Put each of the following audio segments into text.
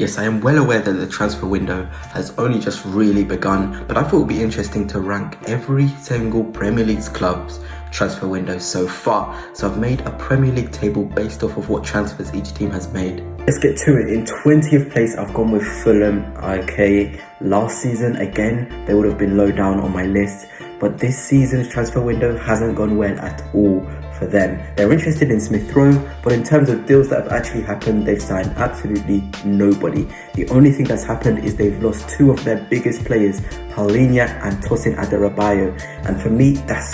Yes, I am well aware that the transfer window has only just really begun, but I thought it would be interesting to rank every single Premier League's club's transfer window so far. So I've made a Premier League table based off of what transfers each team has made. Let's get to it. In 20th place, I've gone with Fulham. Okay, last season, again, they would have been low down on my list, but this season's transfer window hasn't gone well at all for them. They're interested in Smith Rowe, but in terms of deals that have actually happened, they've signed absolutely nobody. The only thing that's happened is they've lost two of their biggest players, Paulinho and Tosin Adarabioyo, and for me, that's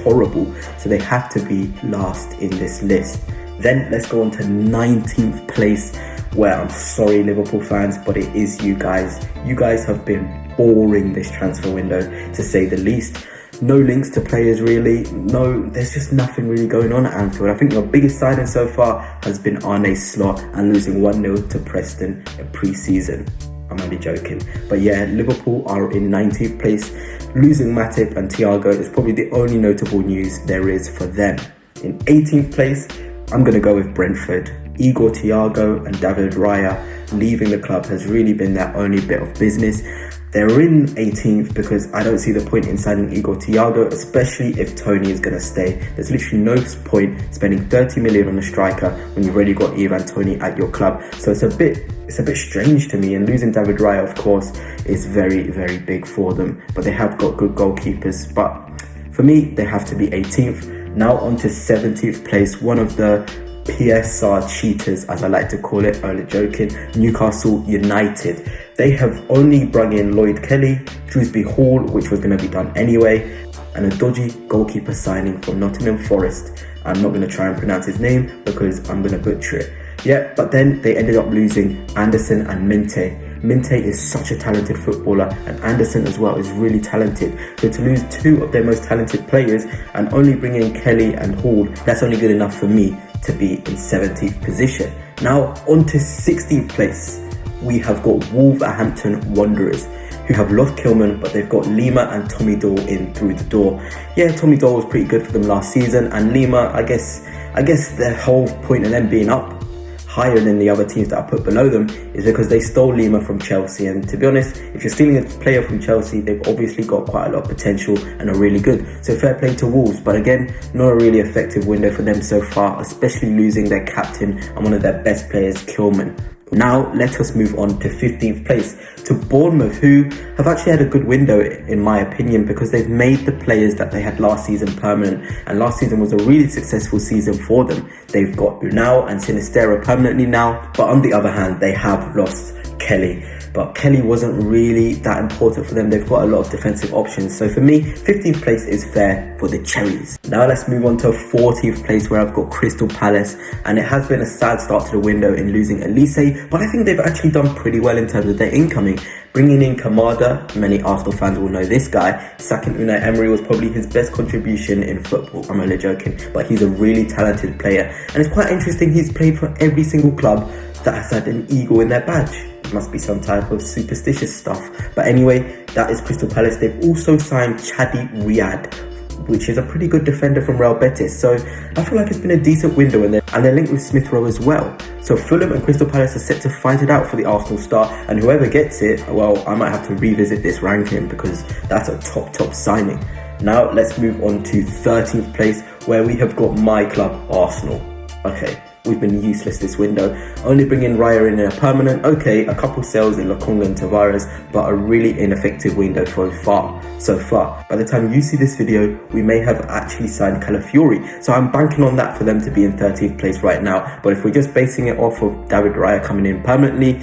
horrible. So they have to be last in this list. Then let's go on to 19th place, where I'm sorry Liverpool fans, but it is you guys. You guys have been boring this transfer window, to say the least. No links to players really. No, there's just nothing really going on at Anfield. I think your biggest signing so far has been Arne Slot and losing 1-0 to Preston in pre-season. I'm only joking. But yeah, Liverpool are in 19th place. Losing Matip and Thiago is probably the only notable news there is for them. In 18th place, I'm going to go with Brentford. Igor Thiago and David Raya leaving the club has really been their only bit of business. They're in 18th because I don't see the point in signing Igor Thiago, especially if Tony is going to stay. There's literally no point spending 30 million on a striker when you've already got Ivan Toney at your club. So it's a bit strange to me, and losing David Raya, of course, is very, very big for them. But they have got good goalkeepers. But for me, they have to be 18th. Now on to 17th place, one of the PSR cheaters, as I like to call it, only joking, Newcastle United. They have only brought in Lloyd Kelly, Shrewsbury Hall, which was going to be done anyway, and a dodgy goalkeeper signing from Nottingham Forest. I'm not going to try and pronounce his name because I'm going to butcher it. Yeah, but then they ended up losing Anderson and Minte. Minte is such a talented footballer, and Anderson as well is really talented. So to lose two of their most talented players and only bring in Kelly and Hall, that's only good enough for me to be in 17th position. Now on to 16th place. We have got Wolverhampton Wanderers, who have lost Kilman, but they've got Lima and Tommy Doyle in through the door. Yeah, Tommy Doyle was pretty good for them last season, and Lima, I guess the whole point of them being up higher than the other teams that I put below them is because they stole Lima from Chelsea. And to be honest, if you're stealing a player from Chelsea, they've obviously got quite a lot of potential and are really good. So fair play to Wolves, but again, not a really effective window for them so far, especially losing their captain and one of their best players, Kilman. Now let us move on to 15th place, to Bournemouth, who have actually had a good window in my opinion, because they've made the players that they had last season permanent, and last season was a really successful season for them. They've got Unal and Sinistera permanently now, but on the other hand they have lost Kelly. But Kelly wasn't really that important for them. They've got a lot of defensive options. So for me, 15th place is fair for the Cherries. Now let's move on to 14th place, where I've got Crystal Palace. And it has been a sad start to the window in losing Elise, but I think they've actually done pretty well in terms of their incoming. Bringing in Kamada, many Arsenal fans will know this guy. Sacking Unai Emery was probably his best contribution in football. I'm only joking, but he's a really talented player. And it's quite interesting, he's played for every single club that has had an eagle in their badge. Must be some type of superstitious stuff. But anyway, that is Crystal Palace. They've also signed Chadi Riyad, which is a pretty good defender from Real Betis. So I feel like it's been a decent window, and they're linked with Smith Rowe as well. So Fulham and Crystal Palace are set to fight it out for the Arsenal star, and whoever gets it, well, I might have to revisit this ranking because that's a top signing. Now let's move on to 13th place, where we have got my club, Arsenal. Okay, we've been useless this window. Only bringing Raya in a permanent. Okay, a couple sales in Lokonga and Tavares, but a really ineffective window so far. By the time you see this video, we may have actually signed Calafiori. So I'm banking on that for them to be in 13th place right now. But if we're just basing it off of David Raya coming in permanently,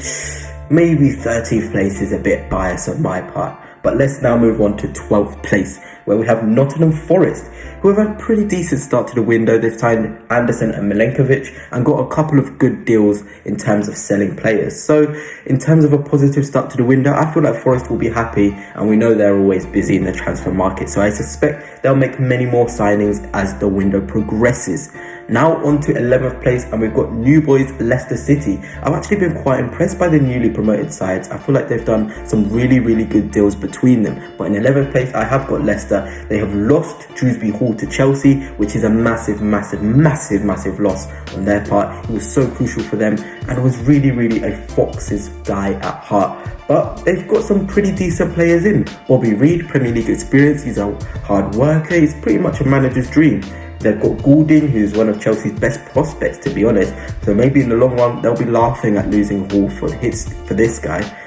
maybe 13th place is a bit biased on my part. But let's now move on to 12th place, where we have Nottingham Forest, who have had a pretty decent start to the window. They've signed Anderson and Milenkovic and got a couple of good deals in terms of selling players. So in terms of a positive start to the window, I feel like Forest will be happy, and we know they're always busy in the transfer market. So I suspect they'll make many more signings as the window progresses. Now on to 11th place, and we've got new boys Leicester City. I've actually been quite impressed by the newly promoted sides. I feel like they've done some really good deals between them. But in 11th place, I have got Leicester. They have lost Dewsbury Hall to Chelsea, which is a massive loss on their part. He was so crucial for them and was really a Fox's guy at heart. But they've got some pretty decent players in. Bobby Reid, Premier League experience. He's a hard worker. He's pretty much a manager's dream. They've got Goulding, who's one of Chelsea's best prospects, to be honest. So maybe in the long run, they'll be laughing at losing Hall for this guy.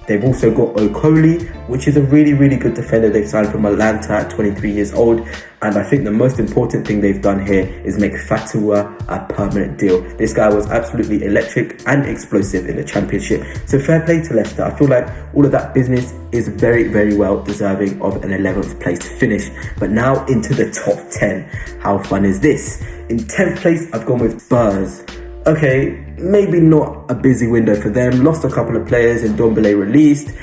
They've also got Okoli, which is a really good defender they've signed from Atlanta at 23 years old. And I think the most important thing they've done here is make Fatua a permanent deal. This guy was absolutely electric and explosive in the Championship. So fair play to Leicester. I feel like all of that business is very well deserving of an 11th place finish. But now into the top 10. How fun is this? In 10th place, I've gone with Spurs. Okay, maybe not a busy window for them. Lost a couple of players and Ndombele released.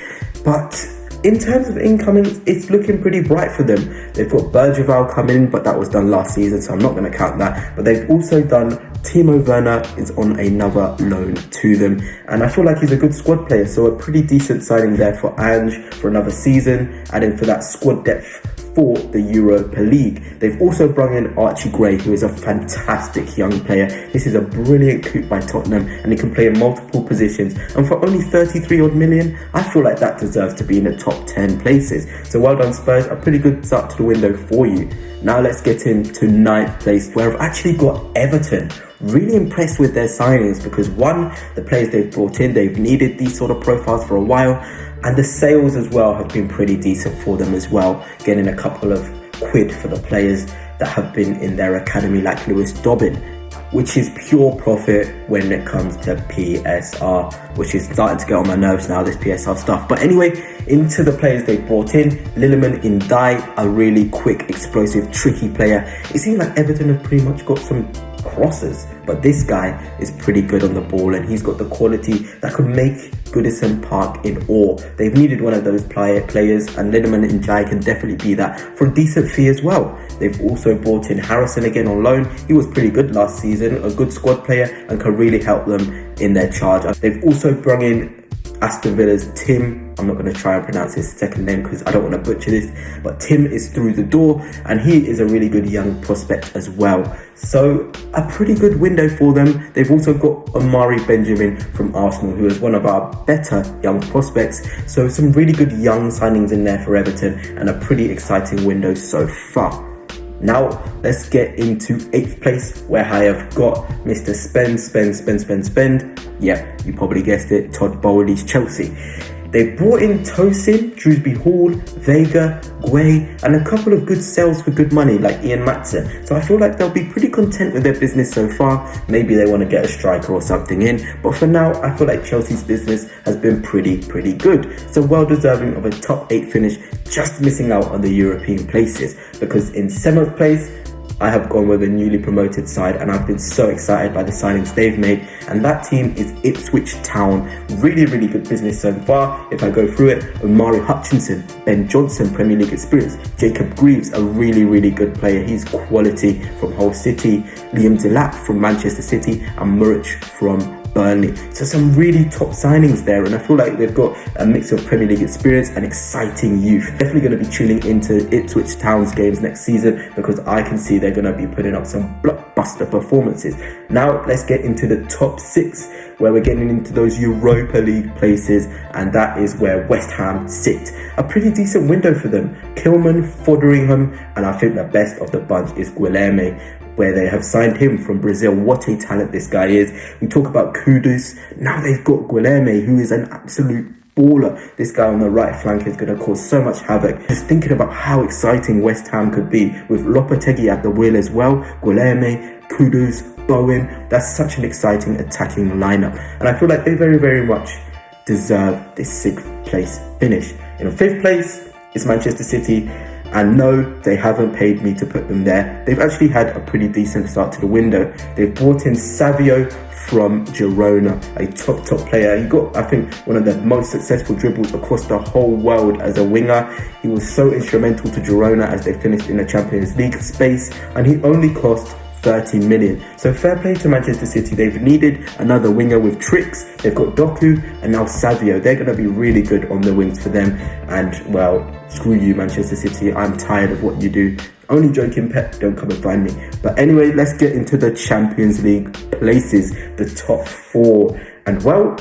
But in terms of incomings, it's looking pretty bright for them. They've got Bergevall coming, but that was done last season, so I'm not going to count that. But they've also done Timo Werner is on another loan to them. And I feel like he's a good squad player, so a pretty decent signing there for Ange for another season. And then for that squad depth for the Europa League. They've also brought in Archie Gray, who is a fantastic young player. This is a brilliant coup by Tottenham, and he can play in multiple positions. And for only 33 odd million, I feel like that deserves to be in the top 10 places. So well done Spurs, a pretty good start to the window for you. Now let's get into 9th place, where I've actually got Everton. Really impressed with their signings because one, the players they've brought in, they've needed these sort of profiles for a while. And the sales as well have been pretty decent for them as well, getting a couple of quid for the players that have been in their academy like Lewis Dobbin, which is pure profit when it comes to PSR, which is starting to get on my nerves now, this PSR stuff. But anyway, into the players they've brought in. Liliman Ndiaye, a really quick, explosive, tricky player. It seems like Everton have pretty much got some crosses, but this guy is pretty good on the ball and he's got the quality that could make Goodison Park in awe. They've needed one of those players, and Liliman Ndiaye can definitely be that for a decent fee as well. They've also brought in Harrison again on loan. He was pretty good last season, a good squad player and can really help them in their charge. They've also brought in Aston Villa's Tim. I'm not going to try and pronounce his second name because I don't want to butcher this, but Tim is through the door and he is a really good young prospect as well. So a pretty good window for them. They've also got Omari Benjamin from Arsenal, who is one of our better young prospects. So some really good young signings in there for Everton and a pretty exciting window so far. Now let's get into 8th place, where I have got Mr. Spend. Yep, you probably guessed it, Todd Bowley's Chelsea. They've brought in Tosin, Dewsbury Hall, Vega, Guay, and a couple of good sales for good money like Ian Matson. So I feel like they'll be pretty content with their business so far. Maybe they want to get a striker or something in, but for now I feel like Chelsea's business has been pretty good. So well deserving of a top 8 finish, just missing out on the European places, because in 7th place I have gone with a newly promoted side and I've been so excited by the signings they've made, and that team is Ipswich Town. Really good business so far. If I go through it, Omari Hutchinson, Ben Johnson, Premier League experience, Jacob Greaves, a really good player, he's quality from Hull City, Liam Delap from Manchester City, and Muric from Burnley. So some really top signings there, and I feel like they've got a mix of Premier League experience and exciting youth. Definitely going to be tuning into Ipswich Town's games next season because I can see they're going to be putting up some blockbuster performances. Now let's get into the top 6, where we're getting into those Europa League places, and that is where West Ham sit. A pretty decent window for them. Kilman, Foderingham, and I think the best of the bunch is Guilherme, where they have signed him from Brazil. What a talent this guy is. We talk about Kudus. Now they've got Guilherme, who is an absolute baller. This guy on the right flank is going to cause so much havoc. Just thinking about how exciting West Ham could be with Lopetegui at the wheel as well. Guilherme, Kudus, Bowen. That's such an exciting attacking lineup. And I feel like they very much deserve this 6th place finish. In 5th place is Manchester City. And no, they haven't paid me to put them there. They've actually had a pretty decent start to the window. They've brought in Savio from Girona, a top player. He got, I think, one of the most successful dribbles across the whole world as a winger. He was so instrumental to Girona as they finished in the Champions League space, and he only cost 30 million. So fair play to Manchester City. They've needed another winger with tricks. They've got Doku and now Savio. They're going to be really good on the wings for them. And well, screw you, Manchester City. I'm tired of what you do. Only joking, Pep, don't come and find me. But anyway, let's get into the Champions League places, the top 4. And well,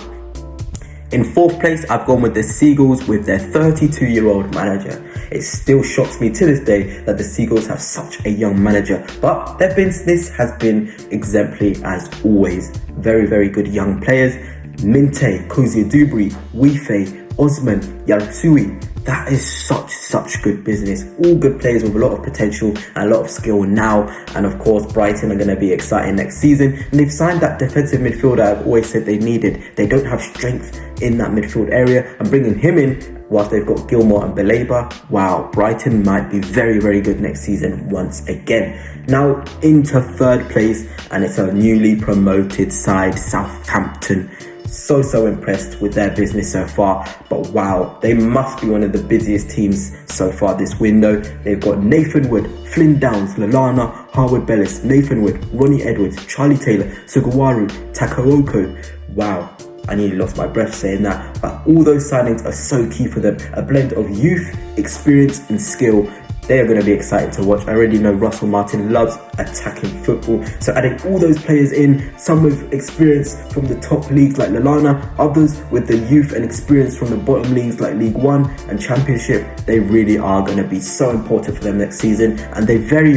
in 4th place, I've gone with the Seagulls with their 32-year-old manager. It still shocks me to this day that the Seagulls have such a young manager, but their business has been exemplary as always. Very, very good young players. Minte, Kozia Dubry, Wife, Osman, Yarsui. That is such good business. All good players with a lot of potential and a lot of skill now. And of course, Brighton are going to be exciting next season. And they've signed that defensive midfielder I've always said they needed. They don't have strength in that midfield area. And bringing him in, whilst they've got Gilmore and Belaba, wow, Brighton might be very, very good next season once again. Now into 3rd place, and it's a newly promoted side, Southampton. So impressed with their business so far, but wow, they must be one of the busiest teams so far this window. They've got Nathan Wood, Flynn Downs, Lallana, Harwood Bellis, Nathan Wood, Ronnie Edwards, Charlie Taylor, Sugawara, Takaoko. Wow, I nearly lost my breath saying that, but all those signings are so key for them. A blend of youth, experience and skill. They are going to be exciting to watch. I already know Russell Martin loves attacking football. So adding all those players in, some with experience from the top leagues like Lallana, others with the youth and experience from the bottom leagues like League One and Championship, they really are going to be so important for them next season. And they very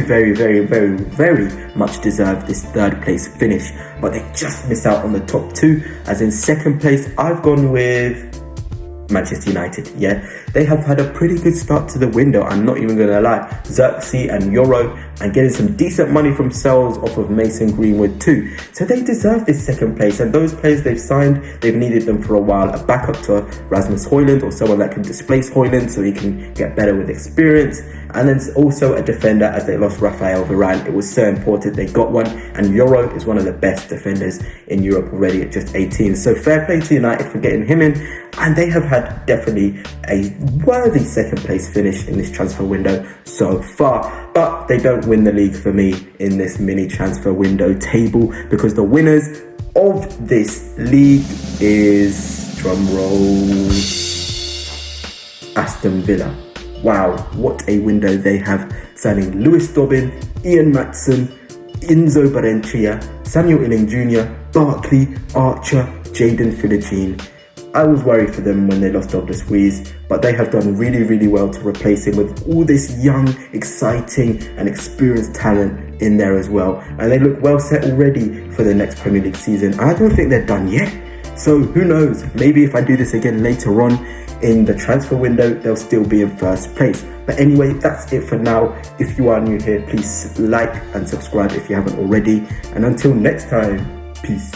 much deserve this 3rd place finish. But they just miss out on the top 2. As in 2nd place, I've gone with Manchester United. Yeah, they have had a pretty good start to the window, I'm not even gonna lie. Xerxes and Euro, and getting some decent money from sales off of Mason Greenwood too. So they deserve this 2nd place, and those players they've signed, they've needed them for a while. A backup to Rasmus Højlund, or someone that can displace Højlund so he can get better with experience. And then also a defender, as they lost Rafael Varane. It was so important they got one, and Euro is one of the best defenders in Europe already at just 18. So fair play to United for getting him in, and they have had definitely a worthy 2nd place finish in this transfer window so far. But they don't win the league for me in this mini transfer window table, because the winners of this league is, drumroll, Aston Villa. Wow, what a window they have, signing Lewis Dobbin, Ian Matson, Enzo Barrenechea, Samuel Illing Jr., Barkley, Archer, Jaden Philogene. I was worried for them when they lost Douglas Luiz, but they have done really well to replace him with all this young, exciting and experienced talent in there as well. And they look well set already for the next Premier League season. And I don't think they're done yet. So who knows, maybe if I do this again later on in the transfer window, they'll still be in 1st place. But anyway, that's it for now. If you are new here, please like and subscribe if you haven't already. And until next time, peace.